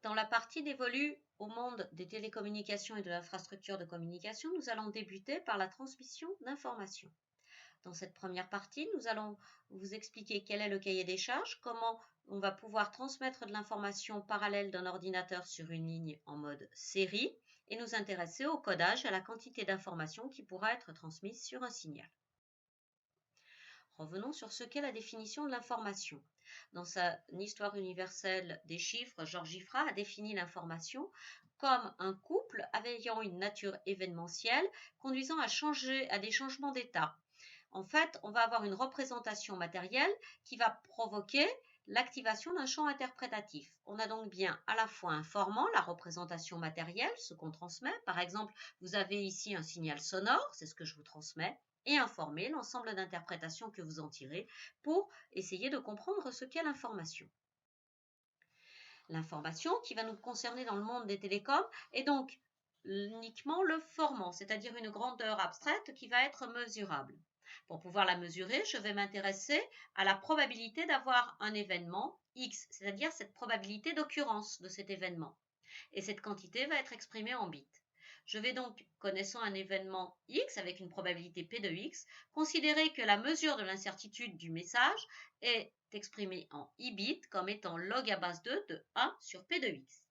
Dans la partie dévolue au monde des télécommunications et de l'infrastructure de communication, nous allons débuter par la transmission d'informations. Dans cette première partie, nous allons vous expliquer quel est le cahier des charges, comment on va pouvoir transmettre de l'information parallèle d'un ordinateur sur une ligne en mode série et nous intéresser au codage et à la quantité d'informations qui pourra être transmise sur un signal. Revenons sur ce qu'est la définition de l'information. Dans sa Histoire universelle des chiffres, Georges Giffra a défini l'information comme un couple ayant une nature événementielle conduisant à des changements d'état. En fait, on va avoir une représentation matérielle qui va provoquer l'activation d'un champ interprétatif. On a donc bien à la fois informant, la représentation matérielle, ce qu'on transmet. Par exemple, vous avez ici un signal sonore, c'est ce que je vous transmets, et informer l'ensemble d'interprétations que vous en tirez pour essayer de comprendre ce qu'est l'information. L'information qui va nous concerner dans le monde des télécoms est donc uniquement le formant, c'est-à-dire une grandeur abstraite qui va être mesurable. Pour pouvoir la mesurer, je vais m'intéresser à la probabilité d'avoir un événement X, c'est-à-dire cette probabilité d'occurrence de cet événement. Et cette quantité va être exprimée en bits. Je vais donc, connaissant un événement X avec une probabilité P de X, considérer que la mesure de l'incertitude du message est exprimée en I bits comme étant log à base 2 de 1 sur P de X.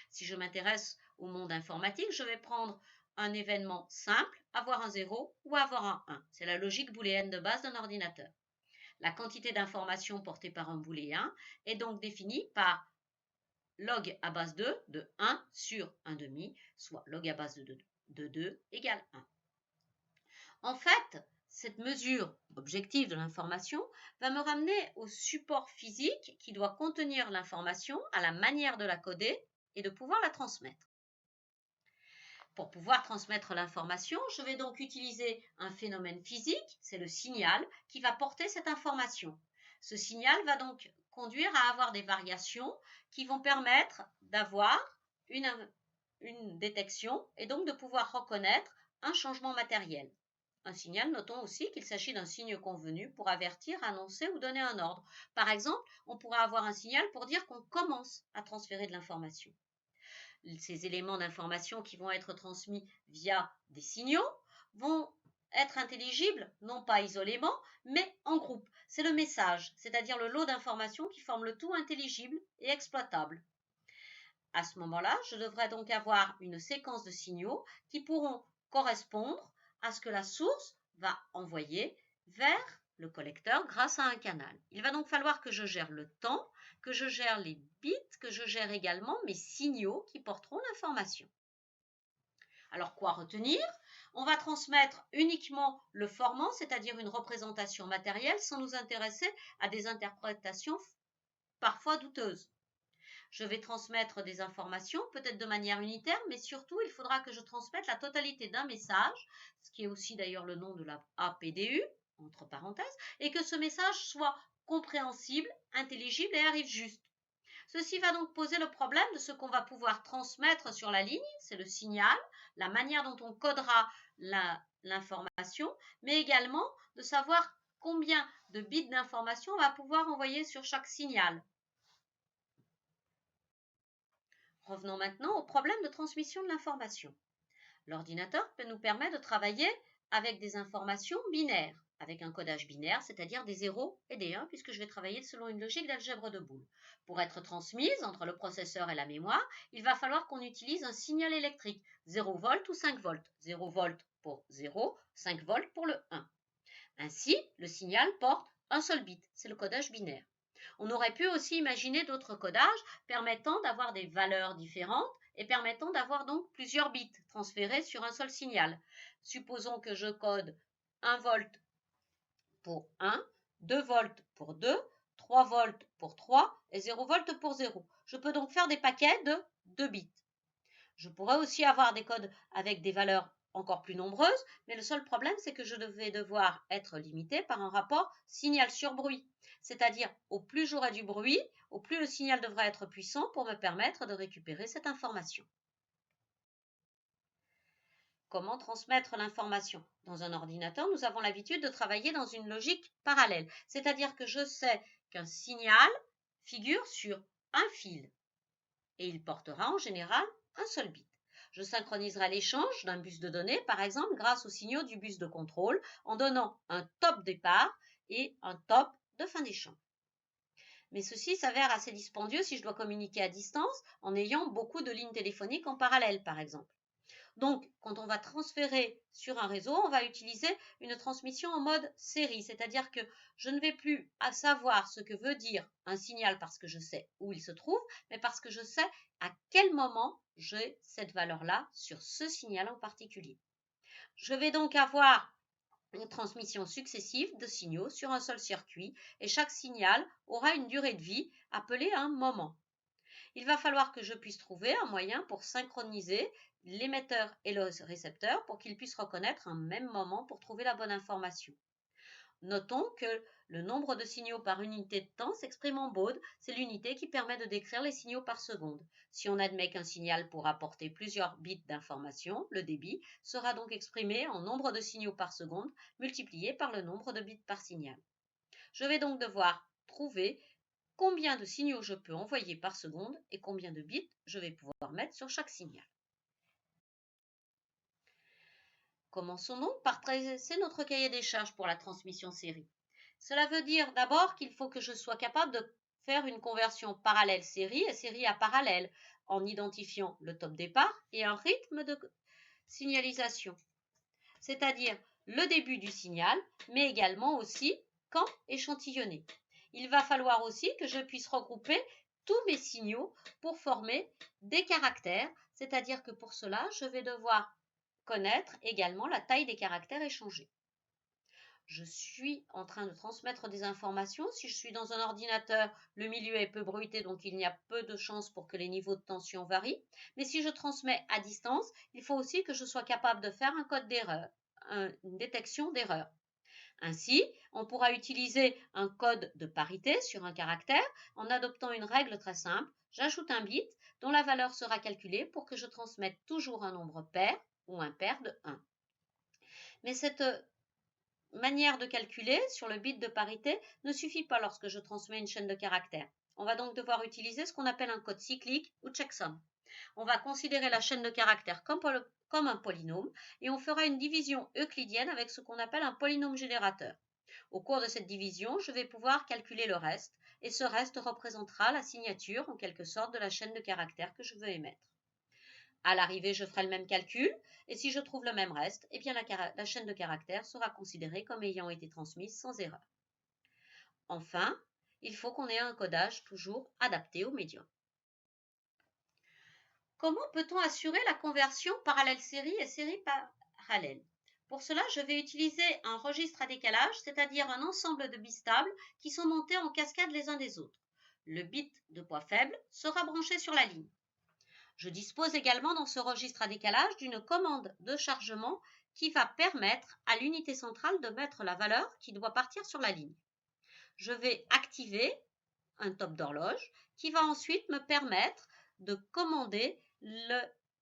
Si je m'intéresse au monde informatique, je vais prendre un événement simple, avoir un 0 ou avoir un 1. C'est la logique booléenne de base d'un ordinateur. La quantité d'informations portée par un booléen est donc définie par log à base 2 de 1 sur 1 demi, soit log à base de 2 égale 1. En fait, cette mesure objective de l'information va me ramener au support physique qui doit contenir l'information, à la manière de la coder et de pouvoir la transmettre. Pour pouvoir transmettre l'information, je vais donc utiliser un phénomène physique, c'est le signal, qui va porter cette information. Ce signal va donc conduire à avoir des variations qui vont permettre d'avoir une détection et donc de pouvoir reconnaître un changement matériel. Un signal, notons aussi qu'il s'agit d'un signe convenu pour avertir, annoncer ou donner un ordre. Par exemple, on pourra avoir un signal pour dire qu'on commence à transférer de l'information. Ces éléments d'information qui vont être transmis via des signaux vont être intelligibles, non pas isolément, mais en groupe. C'est le message, c'est-à-dire le lot d'informations qui forme le tout intelligible et exploitable. À ce moment-là, je devrais donc avoir une séquence de signaux qui pourront correspondre à ce que la source va envoyer vers le collecteur grâce à un canal. Il va donc falloir que je gère le temps, que je gère les bits, que je gère également mes signaux qui porteront l'information. Alors quoi retenir? On va transmettre uniquement le formant, c'est-à-dire une représentation matérielle, sans nous intéresser à des interprétations parfois douteuses. Je vais transmettre des informations, peut-être de manière unitaire, mais surtout, il faudra que je transmette la totalité d'un message, ce qui est aussi d'ailleurs le nom de la APDU, entre parenthèses, et que ce message soit compréhensible, intelligible et arrive juste. Ceci va donc poser le problème de ce qu'on va pouvoir transmettre sur la ligne, c'est le signal, la manière dont on codera l'information, mais également de savoir combien de bits d'information on va pouvoir envoyer sur chaque signal. Revenons maintenant au problème de transmission de l'information. L'ordinateur nous permet de travailler avec des informations binaires, avec un codage binaire, c'est-à-dire des 0 et des 1, puisque je vais travailler selon une logique d'algèbre de Boole. Pour être transmise entre le processeur et la mémoire, il va falloir qu'on utilise un signal électrique, 0 volts ou 5 volts. 0 volts pour 0, 5 volts pour le 1. Ainsi, le signal porte un seul bit, c'est le codage binaire. On aurait pu aussi imaginer d'autres codages permettant d'avoir des valeurs différentes et permettant d'avoir donc plusieurs bits transférés sur un seul signal. Supposons que je code 1 volt pour 1, 2 volts pour 2, 3 volts pour 3 et 0 volts pour 0. Je peux donc faire des paquets de 2 bits. Je pourrais aussi avoir des codes avec des valeurs encore plus nombreuses, mais le seul problème, c'est que je vais devoir être limité par un rapport signal sur bruit. C'est-à-dire, au plus j'aurai du bruit, au plus le signal devra être puissant pour me permettre de récupérer cette information. Comment transmettre l'information? Dans un ordinateur, nous avons l'habitude de travailler dans une logique parallèle, c'est-à-dire que je sais qu'un signal figure sur un fil. et il portera en général un seul bit. Je synchroniserai l'échange d'un bus de données, par exemple, grâce aux signaux du bus de contrôle, en donnant un top départ et un top de fin d'échange. Mais ceci s'avère assez dispendieux si je dois communiquer à distance en ayant beaucoup de lignes téléphoniques en parallèle, par exemple. Donc, quand on va transférer sur un réseau, on va utiliser une transmission en mode série, c'est-à-dire que je ne vais plus savoir ce que veut dire un signal parce que je sais où il se trouve, mais parce que je sais à quel moment j'ai cette valeur-là sur ce signal en particulier. Je vais donc avoir une transmission successive de signaux sur un seul circuit et chaque signal aura une durée de vie appelée un moment. Il va falloir que je puisse trouver un moyen pour synchroniser l'émetteur et le récepteur pour qu'ils puissent reconnaître un même moment pour trouver la bonne information. Notons que le nombre de signaux par unité de temps s'exprime en baud, c'est l'unité qui permet de décrire les signaux par seconde. Si on admet qu'un signal pourra porter plusieurs bits d'information, le débit sera donc exprimé en nombre de signaux par seconde multiplié par le nombre de bits par signal. Je vais donc devoir trouver combien de signaux je peux envoyer par seconde et combien de bits je vais pouvoir mettre sur chaque signal. Commençons donc par tracer notre cahier des charges pour la transmission série. Cela veut dire d'abord qu'il faut que je sois capable de faire une conversion parallèle série et série à parallèle en identifiant le top départ et un rythme de signalisation, c'est-à-dire le début du signal, mais également aussi quand échantillonner. Il va falloir aussi que je puisse regrouper tous mes signaux pour former des caractères, c'est-à-dire que pour cela, je vais devoir connaître également la taille des caractères échangés. Je suis en train de transmettre des informations. Si je suis dans un ordinateur, le milieu est peu bruité, donc il y a peu de chances pour que les niveaux de tension varient. Mais si je transmets à distance, il faut aussi que je sois capable de faire un code d'erreur, une détection d'erreur. Ainsi, on pourra utiliser un code de parité sur un caractère en adoptant une règle très simple. J'ajoute un bit dont la valeur sera calculée pour que je transmette toujours un nombre pair ou impair de 1. Mais cette manière de calculer sur le bit de parité ne suffit pas lorsque je transmets une chaîne de caractères. On va donc devoir utiliser ce qu'on appelle un code cyclique ou checksum. On va considérer la chaîne de caractères comme un polynôme et on fera une division euclidienne avec ce qu'on appelle un polynôme générateur. Au cours de cette division, je vais pouvoir calculer le reste et ce reste représentera la signature en quelque sorte de la chaîne de caractères que je veux émettre. À l'arrivée, je ferai le même calcul et si je trouve le même reste, eh bien la chaîne de caractères sera considérée comme ayant été transmise sans erreur. Enfin, il faut qu'on ait un codage toujours adapté au médium. Comment peut-on assurer la conversion parallèle série et série parallèle? Pour cela, je vais utiliser un registre à décalage, c'est-à-dire un ensemble de bits stables qui sont montés en cascade les uns des autres. Le bit de poids faible sera branché sur la ligne. Je dispose également dans ce registre à décalage d'une commande de chargement qui va permettre à l'unité centrale de mettre la valeur qui doit partir sur la ligne. Je vais activer un top d'horloge qui va ensuite me permettre de commander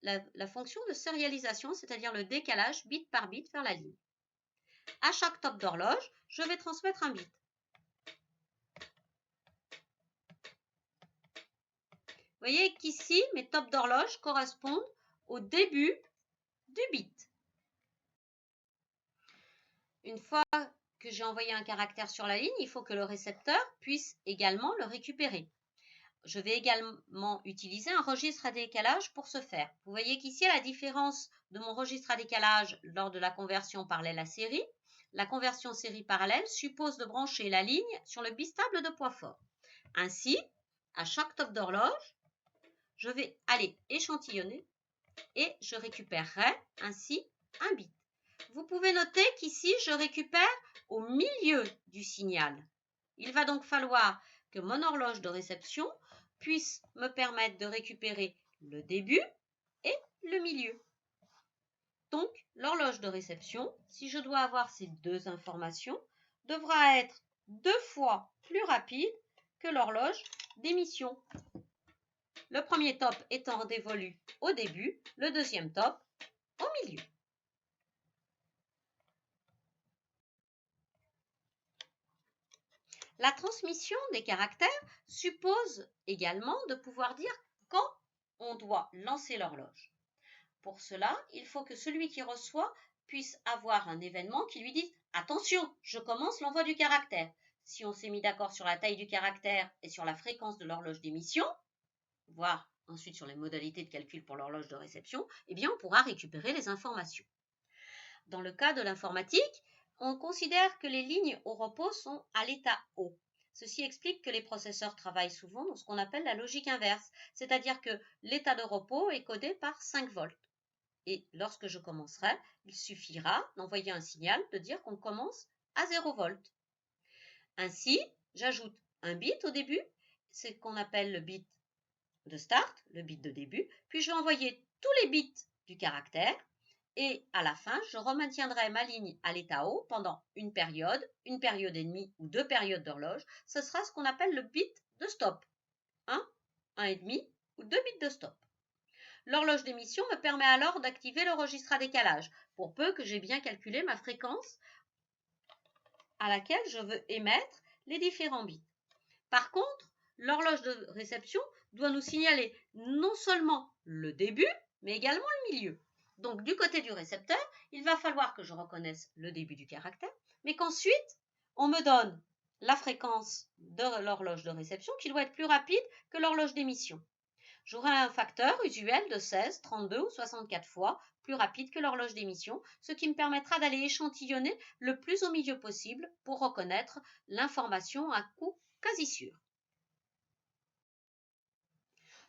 la fonction de sérialisation, c'est-à-dire le décalage bit par bit vers la ligne. À chaque top d'horloge, je vais transmettre un bit. Vous voyez qu'ici, mes tops d'horloge correspondent au début du bit. Une fois que j'ai envoyé un caractère sur la ligne, il faut que le récepteur puisse également le récupérer. Je vais également utiliser un registre à décalage pour ce faire. Vous voyez qu'ici, à la différence de mon registre à décalage lors de la conversion parallèle à série, la conversion série parallèle suppose de brancher la ligne sur le bistable de poids fort. Ainsi, à chaque top d'horloge, je vais aller échantillonner et je récupérerai ainsi un bit. Vous pouvez noter qu'ici, je récupère au milieu du signal. Il va donc falloir que mon horloge de réception puisse me permettre de récupérer le début et le milieu. Donc, l'horloge de réception, si je dois avoir ces deux informations, devra être 2 fois plus rapide que l'horloge d'émission. Le premier top étant dévolu au début, le deuxième top au milieu. La transmission des caractères suppose également de pouvoir dire quand on doit lancer l'horloge. Pour cela, il faut que celui qui reçoit puisse avoir un événement qui lui dise « Attention, je commence l'envoi du caractère ». Si on s'est mis d'accord sur la taille du caractère et sur la fréquence de l'horloge d'émission, voire ensuite sur les modalités de calcul pour l'horloge de réception, eh bien on pourra récupérer les informations. Dans le cas de l'informatique, on considère que les lignes au repos sont à l'état haut. Ceci explique que les processeurs travaillent souvent dans ce qu'on appelle la logique inverse, c'est-à-dire que l'état de repos est codé par 5 volts. Et lorsque je commencerai, il suffira d'envoyer un signal de dire qu'on commence à 0 volts. Ainsi, j'ajoute un bit au début, c'est ce qu'on appelle le bit de start, le bit de début, puis je vais envoyer tous les bits du caractère et à la fin, je remaintiendrai ma ligne à l'état haut pendant une période et demie ou 2 périodes d'horloge. Ce sera ce qu'on appelle le bit de stop. 1 et demi ou 2 bits de stop. L'horloge d'émission me permet alors d'activer le registre à décalage, pour peu que j'ai bien calculé ma fréquence à laquelle je veux émettre les différents bits. Par contre, l'horloge de réception doit nous signaler non seulement le début, mais également le milieu. Donc du côté du récepteur, il va falloir que je reconnaisse le début du caractère, mais qu'ensuite, on me donne la fréquence de l'horloge de réception qui doit être plus rapide que l'horloge d'émission. J'aurai un facteur usuel de 16, 32 ou 64 fois plus rapide que l'horloge d'émission, ce qui me permettra d'aller échantillonner le plus au milieu possible pour reconnaître l'information à coup quasi sûr.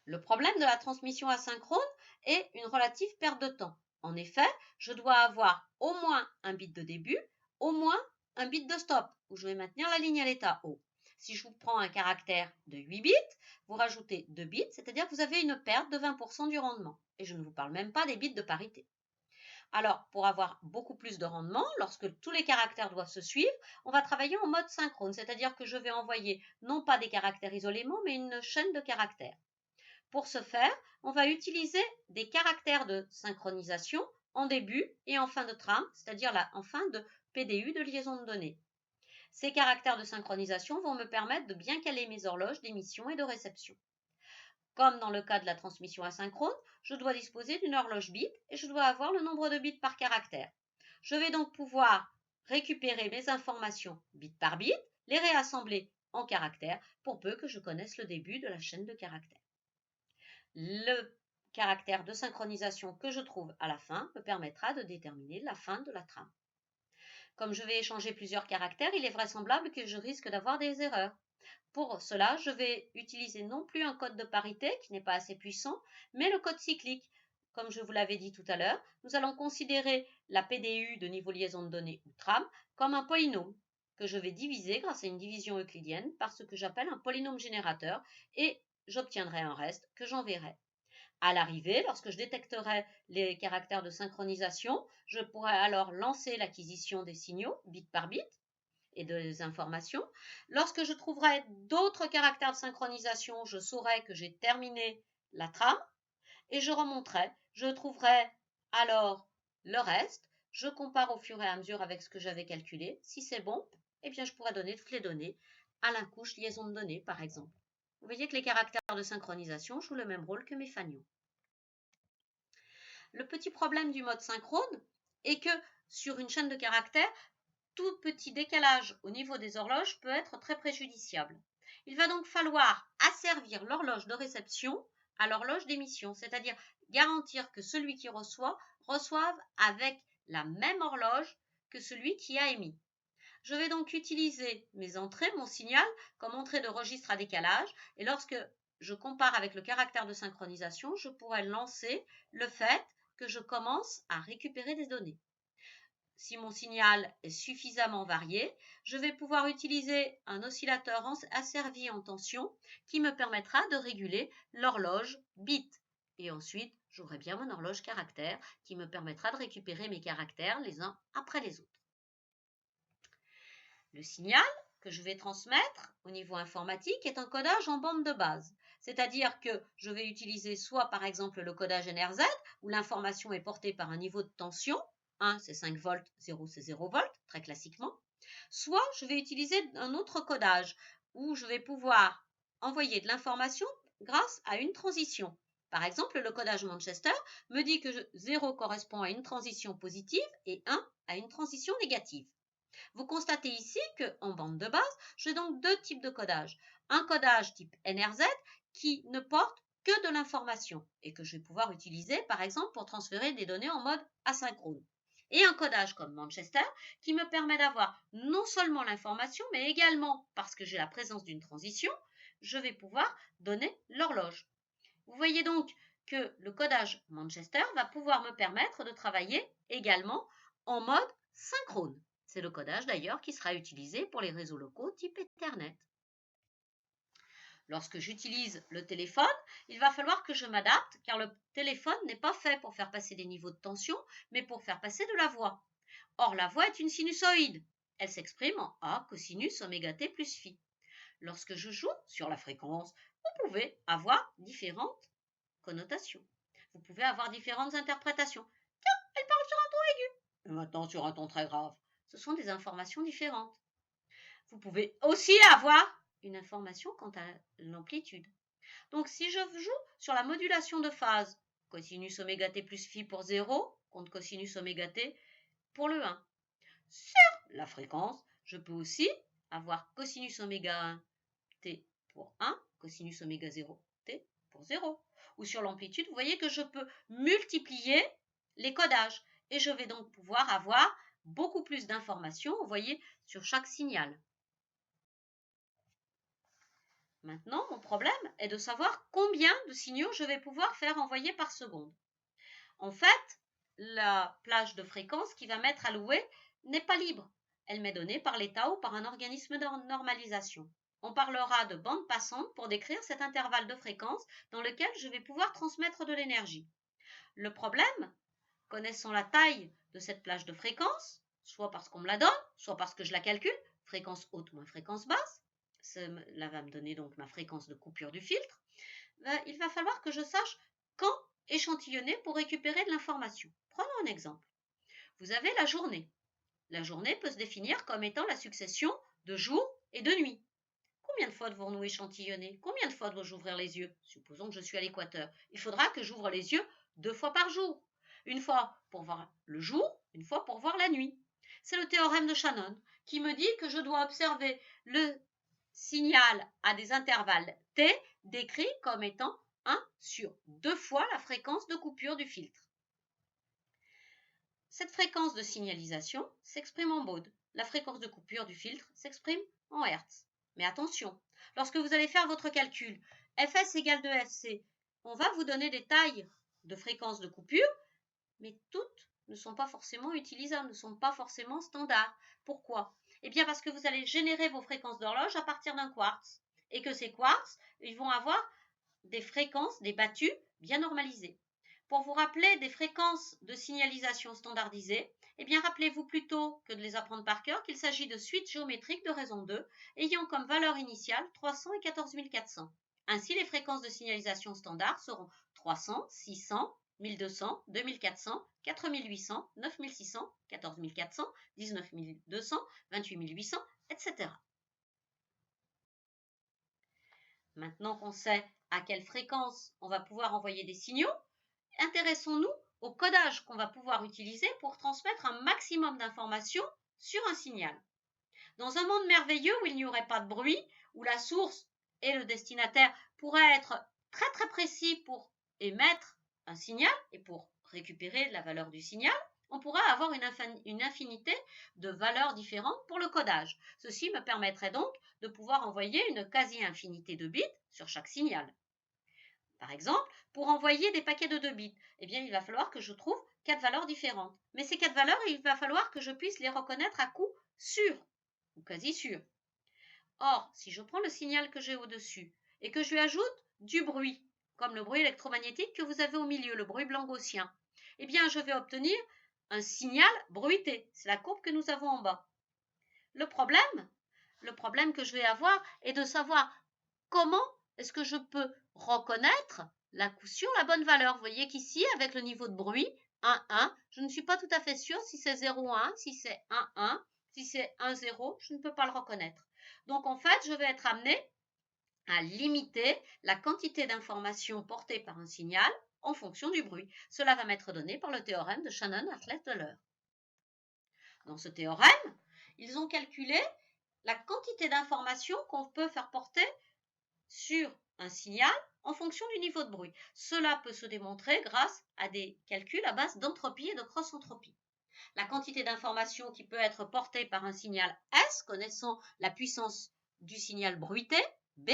Le problème de la transmission asynchrone est une relative perte de temps. En effet, je dois avoir au moins un bit de début, au moins un bit de stop, où je vais maintenir la ligne à l'état haut. Si je vous prends un caractère de 8 bits, vous rajoutez 2 bits, c'est-à-dire que vous avez une perte de 20% du rendement. Et je ne vous parle même pas des bits de parité. Alors, pour avoir beaucoup plus de rendement, lorsque tous les caractères doivent se suivre, on va travailler en mode synchrone, c'est-à-dire que je vais envoyer non pas des caractères isolément, mais une chaîne de caractères. Pour ce faire, on va utiliser des caractères de synchronisation en début et en fin de trame, c'est-à-dire en fin de PDU de liaison de données. Ces caractères de synchronisation vont me permettre de bien caler mes horloges d'émission et de réception. Comme dans le cas de la transmission asynchrone, je dois disposer d'une horloge bit et je dois avoir le nombre de bits par caractère. Je vais donc pouvoir récupérer mes informations bit par bit, les réassembler en caractères pour peu que je connaisse le début de la chaîne de caractères. Le caractère de synchronisation que je trouve à la fin me permettra de déterminer la fin de la trame. Comme je vais échanger plusieurs caractères, il est vraisemblable que je risque d'avoir des erreurs. Pour cela, je vais utiliser non plus un code de parité qui n'est pas assez puissant, mais le code cyclique. Comme je vous l'avais dit tout à l'heure, nous allons considérer la PDU de niveau liaison de données ou trame comme un polynôme que je vais diviser grâce à une division euclidienne par ce que j'appelle un polynôme générateur et j'obtiendrai un reste que j'enverrai. À l'arrivée, lorsque je détecterai les caractères de synchronisation, je pourrai alors lancer l'acquisition des signaux bit par bit et des informations. Lorsque je trouverai d'autres caractères de synchronisation, je saurai que j'ai terminé la trame et je remonterai. Je trouverai alors le reste. Je compare au fur et à mesure avec ce que j'avais calculé. Si c'est bon, eh bien je pourrai donner toutes les données à la couche liaison de données, par exemple. Vous voyez que les caractères de synchronisation jouent le même rôle que mes fanions. Le petit problème du mode synchrone est que sur une chaîne de caractères, tout petit décalage au niveau des horloges peut être très préjudiciable. Il va donc falloir asservir l'horloge de réception à l'horloge d'émission, c'est-à-dire garantir que celui qui reçoive avec la même horloge que celui qui a émis. Je vais donc utiliser mes entrées, mon signal, comme entrée de registre à décalage, et lorsque je compare avec le caractère de synchronisation, je pourrai lancer le fait que je commence à récupérer des données. Si mon signal est suffisamment varié, je vais pouvoir utiliser un oscillateur asservi en tension qui me permettra de réguler l'horloge bit. Et ensuite, j'aurai bien mon horloge caractère qui me permettra de récupérer mes caractères les uns après les autres. Le signal que je vais transmettre au niveau informatique est un codage en bande de base. C'est-à-dire que je vais utiliser soit par exemple le codage NRZ où l'information est portée par un niveau de tension, 1 c'est 5 volts, 0 c'est 0 volts, très classiquement, soit je vais utiliser un autre codage où je vais pouvoir envoyer de l'information grâce à une transition. Par exemple, le codage Manchester me dit que 0 correspond à une transition positive et 1 à une transition négative. Vous constatez ici qu'en bande de base, j'ai donc deux types de codage. Un codage type NRZ qui ne porte que de l'information et que je vais pouvoir utiliser par exemple pour transférer des données en mode asynchrone. Et un codage comme Manchester qui me permet d'avoir non seulement l'information mais également, parce que j'ai la présence d'une transition, je vais pouvoir donner l'horloge. Vous voyez donc que le codage Manchester va pouvoir me permettre de travailler également en mode synchrone. C'est le codage d'ailleurs qui sera utilisé pour les réseaux locaux type Ethernet. Lorsque j'utilise le téléphone, il va falloir que je m'adapte car le téléphone n'est pas fait pour faire passer des niveaux de tension, mais pour faire passer de la voix. Or, la voix est une sinusoïde. Elle s'exprime en A cosinus oméga t plus phi. Lorsque je joue sur la fréquence, vous pouvez avoir différentes connotations. Vous pouvez avoir différentes interprétations. Tiens, elle parle sur un ton aigu. Et maintenant sur un ton très grave. Ce sont des informations différentes. Vous pouvez aussi avoir une information quant à l'amplitude. Donc si je joue sur la modulation de phase, cosinus oméga t plus phi pour 0 contre cosinus oméga t pour le 1. Sur la fréquence, je peux aussi avoir cosinus oméga 1 t pour 1, cosinus oméga 0 t pour 0. Ou sur l'amplitude, vous voyez que je peux multiplier les codages et je vais donc pouvoir avoir beaucoup plus d'informations, vous voyez, sur chaque signal. Maintenant, mon problème est de savoir combien de signaux je vais pouvoir faire envoyer par seconde. En fait, la plage de fréquence qui va m'être allouée n'est pas libre. Elle m'est donnée par l'État ou par un organisme de normalisation. On parlera de bande passante pour décrire cet intervalle de fréquence dans lequel je vais pouvoir transmettre de l'énergie. Le problème, connaissant la taille de cette plage de fréquence, soit parce qu'on me la donne, soit parce que je la calcule, fréquence haute moins fréquence basse, cela va me donner donc ma fréquence de coupure du filtre, il va falloir que je sache quand échantillonner pour récupérer de l'information. Prenons un exemple. Vous avez la journée. La journée peut se définir comme étant la succession de jours et de nuits. Combien de fois devons-nous échantillonner? Combien de fois dois-je ouvrir les yeux? Supposons que je suis à l'équateur. Il faudra que j'ouvre les yeux 2 fois par jour. Une fois pour voir le jour, une fois pour voir la nuit. C'est le théorème de Shannon qui me dit que je dois observer le signal à des intervalles t décrits comme étant 1 sur 2 fois la fréquence de coupure du filtre. Cette fréquence de signalisation s'exprime en baud. La fréquence de coupure du filtre s'exprime en hertz. Mais attention, lorsque vous allez faire votre calcul, Fs égale de Fc, on va vous donner des tailles de fréquence de coupure, mais toutes ne sont pas forcément utilisables, ne sont pas forcément standards. Pourquoi? Eh bien parce que vous allez générer vos fréquences d'horloge à partir d'un quartz, et que ces quartz, ils vont avoir des fréquences, des battues bien normalisées. Pour vous rappeler des fréquences de signalisation standardisées, eh bien rappelez-vous plutôt que de les apprendre par cœur qu'il s'agit de suites géométriques de raison 2 ayant comme valeur initiale 300 et 14 400. Ainsi, les fréquences de signalisation standard seront 300, 600, 1200, 2400, 4800, 9600, 14 400, 19 200, 28 800, etc. Maintenant qu'on sait à quelle fréquence on va pouvoir envoyer des signaux, intéressons-nous au codage qu'on va pouvoir utiliser pour transmettre un maximum d'informations sur un signal. Dans un monde merveilleux où il n'y aurait pas de bruit, où la source et le destinataire pourraient être très très précis pour émettre un signal et pour récupérer la valeur du signal, on pourra avoir une infinité de valeurs différentes pour le codage. Ceci me permettrait donc de pouvoir envoyer une quasi-infinité de bits sur chaque signal. Par exemple, pour envoyer des paquets de 2 bits, eh bien, il va falloir que je trouve 4 valeurs différentes. Mais ces 4 valeurs, il va falloir que je puisse les reconnaître à coup sûr ou quasi sûr. Or, si je prends le signal que j'ai au-dessus et que je lui ajoute du bruit, comme le bruit électromagnétique que vous avez au milieu, le bruit blanc gaussien, eh bien, je vais obtenir un signal bruité. C'est la courbe que nous avons en bas. Le problème que je vais avoir est de savoir comment est-ce que je peux reconnaître la coup sûr, la bonne valeur. Vous voyez qu'ici, avec le niveau de bruit, 1, 1, je ne suis pas tout à fait sûre si c'est 0, 1, si c'est 1, 1, si c'est 1, 0, je ne peux pas le reconnaître. Donc, en fait, je vais être amenée à limiter la quantité d'informations portées par un signal en fonction du bruit. Cela va m'être donné par le théorème de Shannon-Hartlett-Euler. Dans ce théorème, ils ont calculé la quantité d'informations qu'on peut faire porter sur un signal en fonction du niveau de bruit. Cela peut se démontrer grâce à des calculs à base d'entropie et de cross-entropie. La quantité d'informations qui peut être portée par un signal S, connaissant la puissance du signal bruité, B,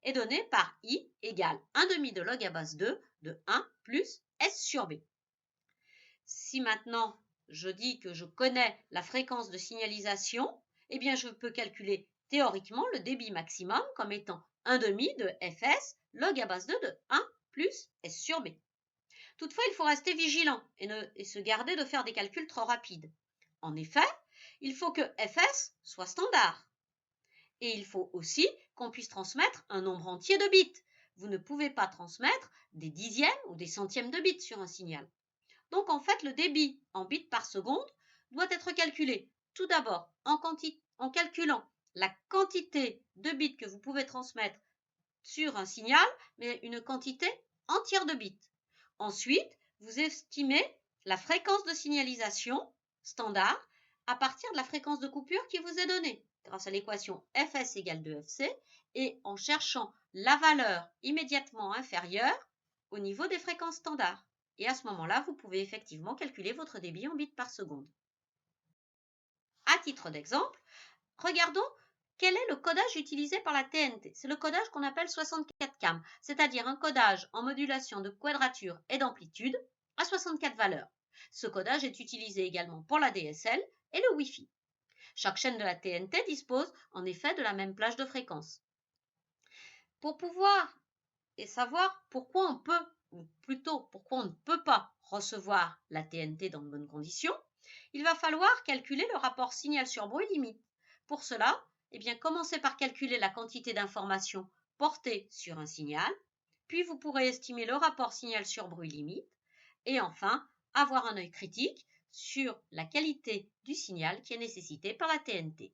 est donnée par I égale 1 demi de log à base 2 de 1 plus S sur B. Si maintenant je dis que je connais la fréquence de signalisation, eh bien je peux calculer théoriquement le débit maximum comme étant 1 demi de Fs log à base 2 de 1 plus S sur B. Toutefois, il faut rester vigilant et se garder de faire des calculs trop rapides. En effet, il faut que Fs soit standard. Et il faut aussi qu'on puisse transmettre un nombre entier de bits. Vous ne pouvez pas transmettre des dixièmes ou des centièmes de bits sur un signal. Donc en fait, le débit en bits par seconde doit être calculé tout d'abord en calculant la quantité de bits que vous pouvez transmettre sur un signal, mais une quantité entière de bits. Ensuite, vous estimez la fréquence de signalisation standard à partir de la fréquence de coupure qui vous est donnée grâce à l'équation Fs égale 2Fc et en cherchant la valeur immédiatement inférieure au niveau des fréquences standards. Et à ce moment-là, vous pouvez effectivement calculer votre débit en bits par seconde. À titre d'exemple, regardons quel est le codage utilisé par la TNT. C'est le codage qu'on appelle 64 cam, c'est-à-dire un codage en modulation de quadrature et d'amplitude à 64 valeurs. Ce codage est utilisé également pour la DSL et le Wi-Fi. Chaque chaîne de la TNT dispose en effet de la même plage de fréquence. Pour pouvoir et savoir pourquoi on peut, ou plutôt pourquoi on ne peut pas recevoir la TNT dans de bonnes conditions, il va falloir calculer le rapport signal sur bruit limite. Pour cela, commencez par calculer la quantité d'informations portée sur un signal, puis vous pourrez estimer le rapport signal sur bruit limite, et enfin avoir un œil critique sur la qualité du signal qui est nécessité par la TNT.